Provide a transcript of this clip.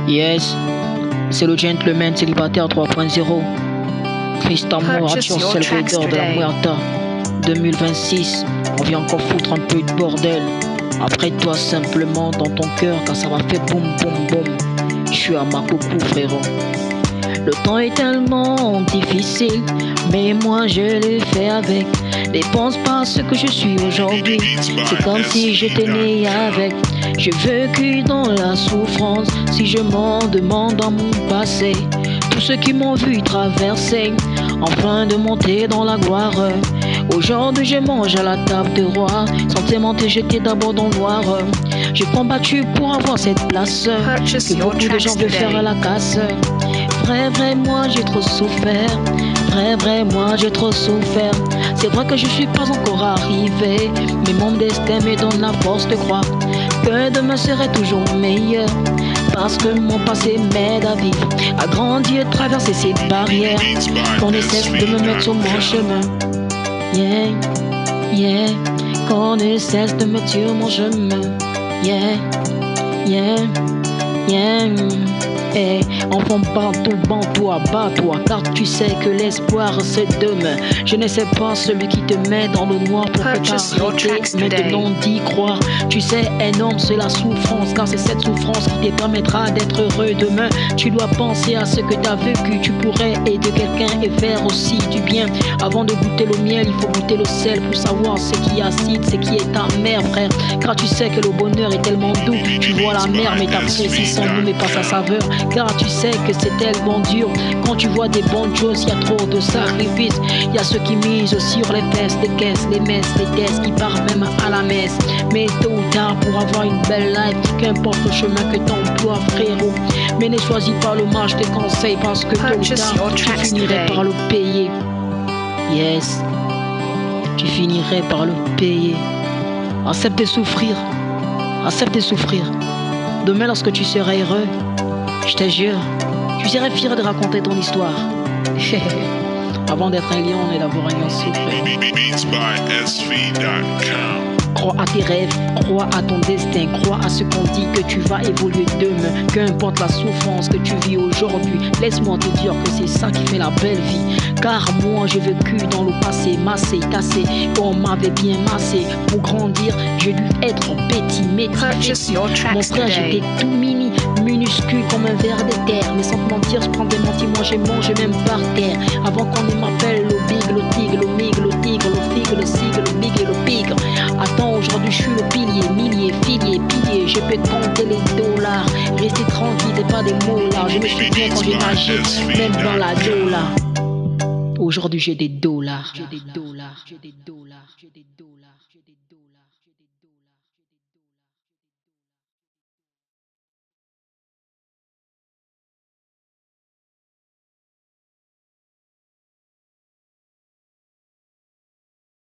Yes, c'est le gentleman célibataire 3.0. Christ amour, Action Salvador de la Muerta 2026. On vient encore foutre un peu de bordel. Après toi simplement dans ton cœur, car ça va faire boum boum boum. Je suis à ma coucou frérot. Le temps est tellement difficile, mais moi je l'ai fait avec. Ne pense pas ce que je suis aujourd'hui, c'est comme si j'étais né avec. J'ai vécu dans la souffrance, si je m'en demande dans mon passé. Tous ceux qui m'ont vu traverser, enfin de monter dans la gloire. Aujourd'hui je mange à la table de roi, sans témenter j'étais d'abord dans le noir. J'ai combattu pour avoir cette place, que beaucoup de gens veulent faire à la casse. Vrai, moi j'ai trop souffert. Vrai, moi j'ai trop souffert. C'est vrai que je suis pas encore arrivé, mais mon destin me donne la force de croire que demain serait toujours meilleur. Parce que mon passé m'aide à vivre, à grandir, traverser ces barrières. Qu'on ne cesse de me mettre sur mon chemin. Yeah, qu'on ne cesse de me mettre sur mon chemin. Yeah. Hey, enfant, bats-toi, car tu sais que l'espoir c'est demain. Je ne sais pas celui qui te met dans le noir pour t'arrêter maintenant d'y croire. Tu sais, un homme c'est la souffrance, car c'est cette souffrance qui te permettra d'être heureux demain. Tu dois penser à ce que tu as vécu, tu pourrais aider quelqu'un et faire aussi du bien. Avant de goûter le miel, il faut goûter le sel pour savoir ce qui est acide, ce qui est amer, frère. Car tu sais que le bonheur est tellement doux, tu vois la mer mais t'apprécies son goût mais pas sa saveur. Car tu sais que c'est tellement dur. Quand tu vois des bonnes choses, il y a trop de sacrifices. Il y a ceux qui misent sur les fesses, les caisses, les messes, les tests, qui partent même à la messe. Mais tôt ou tard, pour avoir une belle life, qu'importe le chemin que t'emploies, frérot. Mais ne choisis pas le mal, je te conseille, parce que tôt ou tard, tu finirais par le payer. Yes, tu finirais par le payer. Accepte de souffrir. Accepte de souffrir. Demain, lorsque tu seras heureux, je te jure, tu serais fier de raconter ton histoire. Avant d'être un lion et d'avoir un lion souffré. Crois à tes rêves, crois à ton destin, crois à ce qu'on dit que tu vas évoluer demain. Qu'importe la souffrance que tu vis aujourd'hui, laisse-moi te dire que c'est ça qui fait la belle vie. Car moi j'ai vécu dans le passé, massé, cassé, on m'avait bien massé. Pour grandir, j'ai dû être petit, métis. Mon frère, j'étais tout mini, minuscule comme un ver de terre. Mais sans te mentir, je prends des mentis, moi j'ai mangé même par terre. Avant qu'on ne m'appelle le big, le tigre, le mig, le tigre, le figue, le sigle, le big et le pigre. Attends, aujourd'hui je suis le pilier, millier, filier, pilier. Je peux compter les dollars. Restez tranquille, c'est pas des mots là. Je me souviens quand j'ai nagé, même dans la dollar. Aujourd'hui j'ai des dollars.